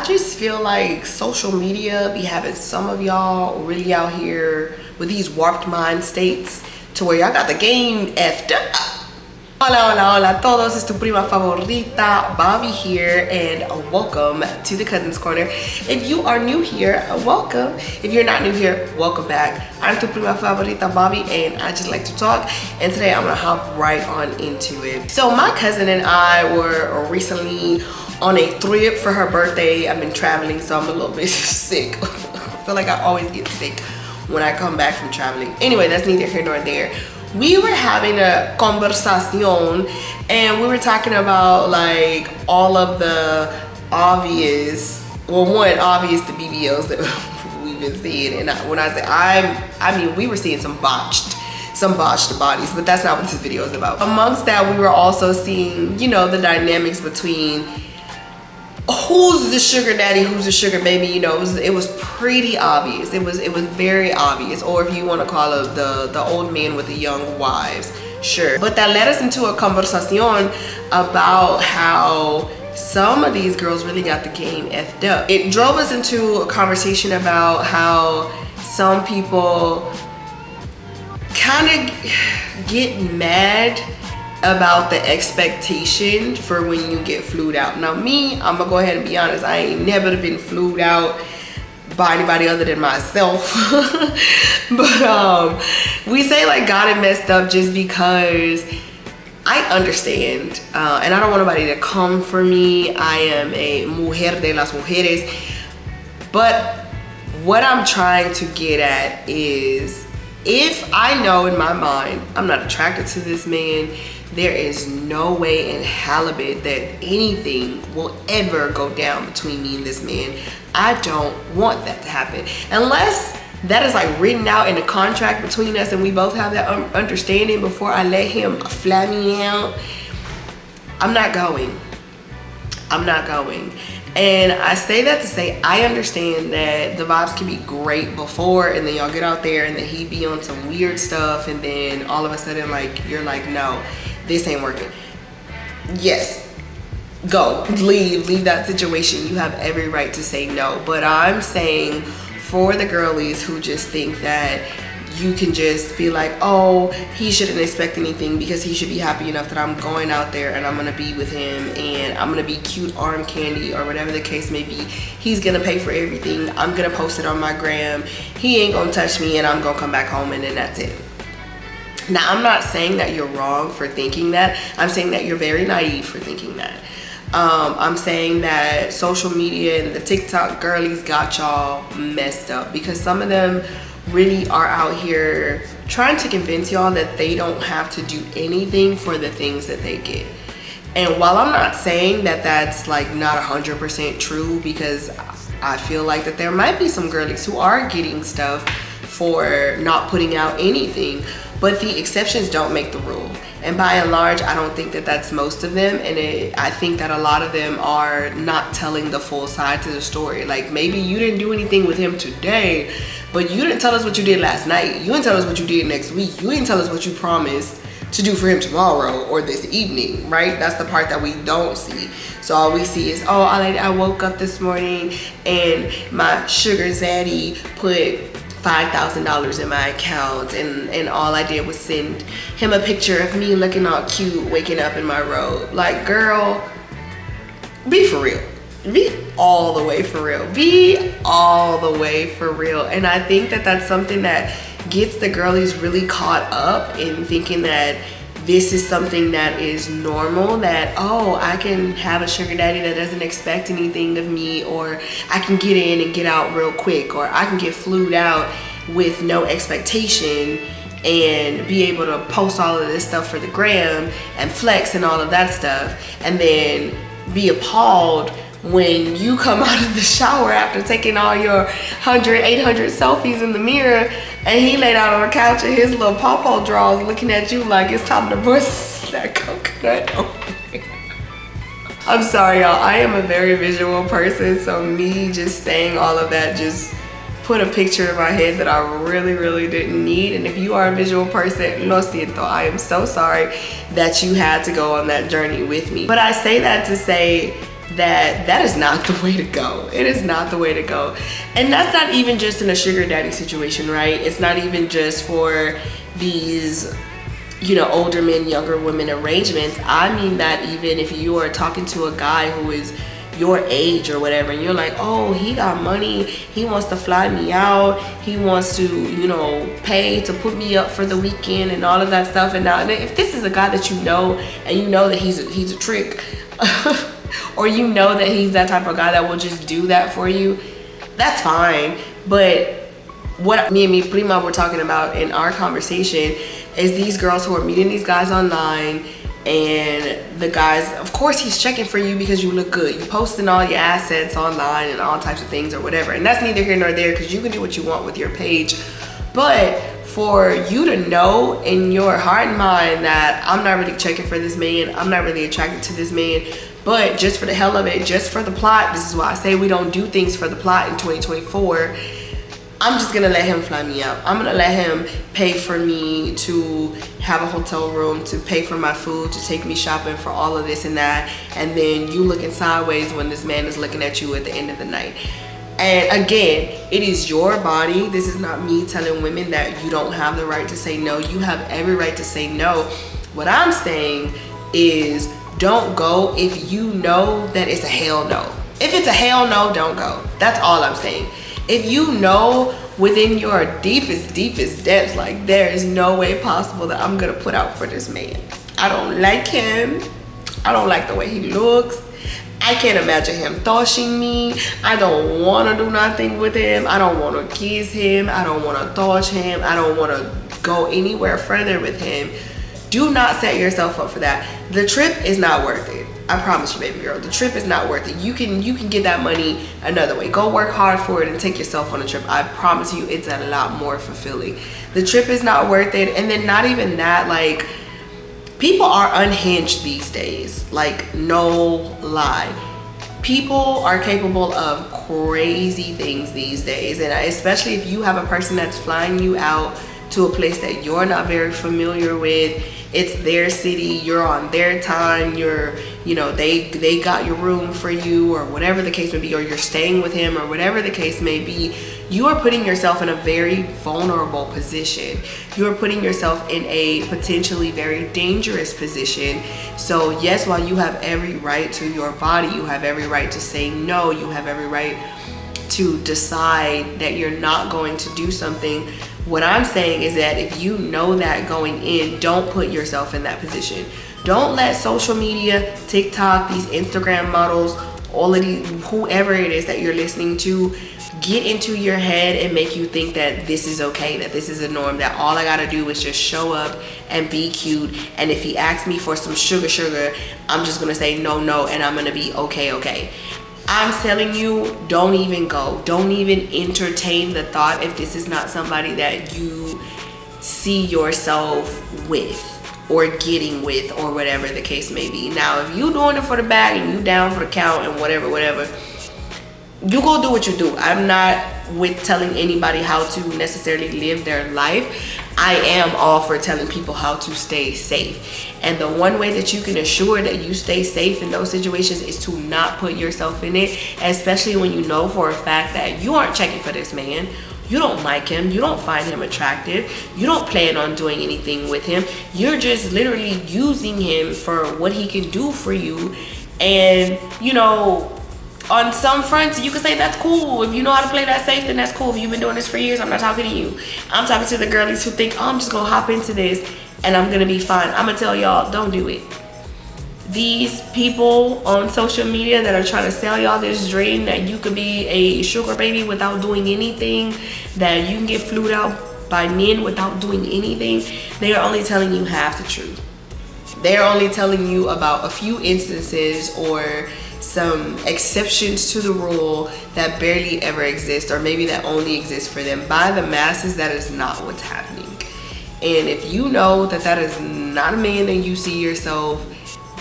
just feel like social media be having some of y'all really out here with these warped mind states to where y'all got the game effed up. Hola, hola, hola a todos. It's tu prima favorita, Bobby here, and welcome to the Cousins Corner. If you are new here, welcome. If you're not new here, welcome back. I'm tu prima favorita, Bobby, and I just like to talk. And today I'm gonna hop right on into it. So my cousin and I were recently on a trip for her birthday. I've been traveling, so I'm a little bit sick. I feel like I always get sick when I come back from traveling. Anyway, that's neither here nor there. We were having a conversación and we were talking about like all of the obvious, well, one, obvious the BBLs that we've been seeing. And when I say I mean we were seeing some botched bodies, but that's not what this video is about. Amongst that, we were also seeing, you know, the dynamics between who's the sugar daddy, who's the sugar baby. You know, it was pretty obvious. It was very obvious. Or if you want to call it the old man with the young wives, sure. But that led us into a conversación about how some of these girls really got the game effed up. It drove us into a conversation about how some people kind of get mad about the expectation for when you get flued out. Now me, I'm gonna go ahead and be honest, I ain't never been flued out by anybody other than myself. But we say like got it messed up just because I understand, and I don't want nobody to come for me. I am a mujer de las mujeres. But what I'm trying to get at is, if I know in my mind I'm not attracted to this man, there is no way in halibut that anything will ever go down between me and this man. I don't want that to happen. Unless that is like written out in a contract between us and we both have that understanding before I let him fly me out, I'm not going. I'm not going. And I say that to say I understand that the vibes can be great before, and then y'all get out there and then he be on some weird stuff, and then all of a sudden like you're like, no, this ain't working. Yes, go, leave that situation. You have every right to say no. But I'm saying for the girlies who just think that you can just be like, oh, he shouldn't expect anything because he should be happy enough that I'm going out there and I'm gonna be with him and I'm gonna be cute arm candy or whatever the case may be. He's gonna pay for everything. I'm gonna post it on my gram. He ain't gonna touch me and I'm gonna come back home and then that's it. Now, I'm not saying that you're wrong for thinking that. I'm saying that you're very naive for thinking that. I'm saying that social media and the TikTok girlies got y'all messed up because some of them really are out here trying to convince y'all that they don't have to do anything for the things that they get. And while I'm not saying that that's like not 100% true, because I feel like that there might be some girlies who are getting stuff for not putting out anything, but the exceptions don't make the rule. And by and large, I don't think that that's most of them. And I think that a lot of them are not telling the full side to the story. Like, maybe you didn't do anything with him today, but you didn't tell us what you did last night. You didn't tell us what you did next week. You didn't tell us what you promised to do for him tomorrow or this evening, right? That's the part that we don't see. So all we see is, oh, I woke up this morning and my sugar zaddy put $5,000 in my account, and all I did was send him a picture of me looking all cute waking up in my robe. Like, girl, be for real. Be all the way for real. Be all the way for real. And I think that that's something that gets the girlies really caught up in thinking that this is something that is normal, that, oh, I can have a sugar daddy that doesn't expect anything of me, or I can get in and get out real quick, or I can get flued out with no expectation and be able to post all of this stuff for the gram and flex and all of that stuff, and then be appalled when you come out of the shower after taking all your 100, 800 selfies in the mirror and he laid out on the couch in his little pawpaw drawers looking at you like it's time to bust that coconut open. I'm sorry, y'all. I am a very visual person, so me just saying all of that just put a picture in my head that I really, really didn't need. And if you are a visual person, lo siento. I am so sorry that you had to go on that journey with me. But I say that to say that is not the way to go. It is not the way to go. And that's not even just in a sugar daddy situation, right? It's not even just for these, you know, older men, younger women arrangements. I mean that even if you are talking to a guy who is your age or whatever, and you're like, oh, he got money, he wants to fly me out, he wants to, you know, pay to put me up for the weekend and all of that stuff. And now if this is a guy that you know, and you know that he's a trick or you know that he's that type of guy that will just do that for you, that's fine. But what me and mi prima were talking about in our conversation is these girls who are meeting these guys online, and the guys, of course, he's checking for you because you look good. You're posting all your assets online and all types of things or whatever. And that's neither here nor there, because you can do what you want with your page. But for you to know in your heart and mind that I'm not really checking for this man, I'm not really attracted to this man, but just for the hell of it, just for the plot, this is why I say we don't do things for the plot in 2024. I'm just gonna let him fly me out. I'm gonna let him pay for me to have a hotel room, to pay for my food, to take me shopping, for all of this and that. And then you looking sideways when this man is looking at you at the end of the night. And again, it is your body. This is not me telling women that you don't have the right to say no. You have every right to say no. What I'm saying is, don't go if you know that it's a hell no. If it's a hell no, don't go. That's all I'm saying. If you know within your deepest depths, like, there is no way possible that I'm gonna put out for this man. I don't like him. I don't like the way he looks. I can't imagine him touching me. I don't wanna do nothing with him. I don't wanna kiss him. I don't wanna touch him. I don't wanna go anywhere further with him. Do not set yourself up for that. The trip is not worth it. I promise you, baby girl, the trip is not worth it. You can get that money another way. Go work hard for it and take yourself on a trip. I promise you, it's a lot more fulfilling. The trip is not worth it. And then not even that, like, people are unhinged these days. Like, no lie. People are capable of crazy things these days. And especially if you have a person that's flying you out to a place that you're not very familiar with. It's their city, you're on their time, you know, they got your room for you, or whatever the case may be, or you're staying with him, or whatever the case may be. You are putting yourself in a very vulnerable position. You are putting yourself in a potentially very dangerous position. So yes, while you have every right to your body, you have every right to say no, you have every right to decide that you're not going to do something. What I'm saying is that if you know that going in, don't put yourself in that position. Don't let social media, TikTok, these Instagram models, all of these, whoever it is that you're listening to, get into your head and make you think that this is okay, that this is a norm, that all I gotta do is just show up and be cute. And if he asks me for some sugar, I'm just gonna say no, and I'm gonna be okay. I'm telling you, don't even go. Don't even entertain the thought if this is not somebody that you see yourself with or getting with, or whatever the case may be. Now, if you doing it for the bag and you down for the count and whatever, you go do what you do. I'm not with telling anybody how to necessarily live their life. I am all for telling people how to stay safe. And the one way that you can assure that you stay safe in those situations is to not put yourself in it, especially when you know for a fact that you aren't checking for this man. You don't like him. You don't find him attractive. You don't plan on doing anything with him. You're just literally using him for what he can do for you. And, you know, on some fronts, you can say that's cool. If you know how to play that safe, then that's cool. If you've been doing this for years, I'm not talking to you. I'm talking to the girlies who think, oh, I'm just gonna hop into this and I'm gonna be fine. I'm gonna tell y'all, don't do it. These people on social media that are trying to sell y'all this dream that you could be a sugar baby without doing anything, that you can get flued out by men without doing anything, they are only telling you half the truth. They're only telling you about a few instances or some exceptions to the rule that barely ever exist, or maybe that only exist for them. By the masses, that is not what's happening. And if you know that that is not a man that you see yourself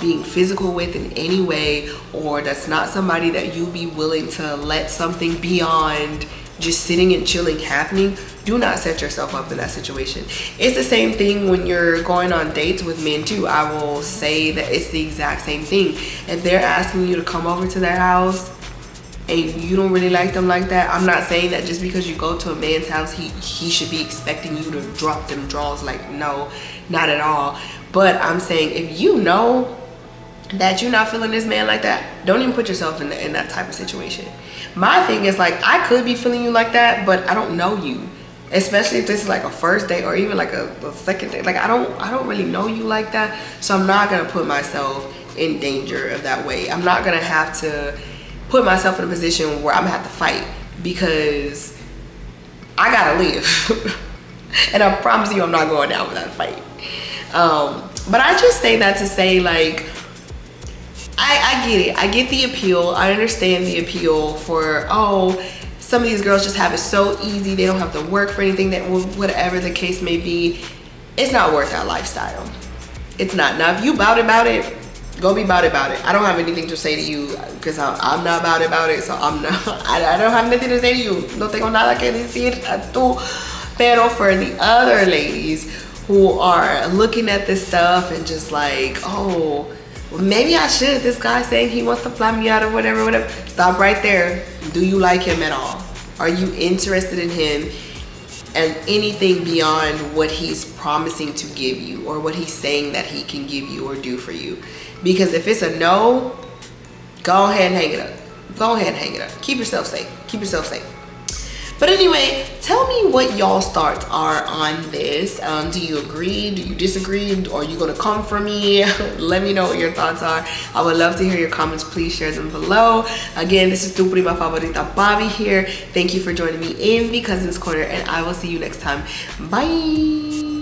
being physical with in any way, or that's not somebody that you be willing to let something beyond just sitting and chilling happening, do not set yourself up in that situation. It's the same thing when you're going on dates with men too. I will say that it's the exact same thing. If they're asking you to come over to their house and you don't really like them like that, I'm not saying that just because you go to a man's house, he should be expecting you to drop them draws. Like, no, not at all. But I'm saying if you know that you're not feeling this man like that, don't even put yourself in that type of situation. My thing is, like, I could be feeling you like that, but I don't know you. Especially if this is like a first date or even like a second date. Like, I don't really know you like that, so I'm not gonna put myself in danger of that way. I'm not gonna have to put myself in a position where I'm gonna have to fight because I gotta live. And I promise you I'm not going down without a fight. But I just say that to say, like, I get it. I get the appeal. I understand the appeal for, oh, some of these girls just have it so easy. They don't have to work for anything, that whatever the case may be. It's not worth that lifestyle. It's not. Now, if you about it, go be about it. I don't have anything to say to you because I'm not about it. So I'm not, I don't have nothing to say to you. No tengo nada que decir a tú. Pero for the other ladies who are looking at this stuff and just like, oh, well, maybe I should. This guy saying he wants to fly me out or whatever. Stop right there. Do you like him at all? Are you interested in him and anything beyond what he's promising to give you or what he's saying that he can give you or do for you? Because if it's a no, go ahead and hang it up. Go ahead and hang it up. Keep yourself safe. Keep yourself safe. But anyway, tell me what y'all's thoughts are on this. Do you agree? Do you disagree? Or are you gonna come for me? Let me know what your thoughts are. I would love to hear your comments. Please share them below. Again, this is Tu Prima Favorita Bobby here. Thank you for joining me in the Cousins Corner, and I will see you next time. Bye.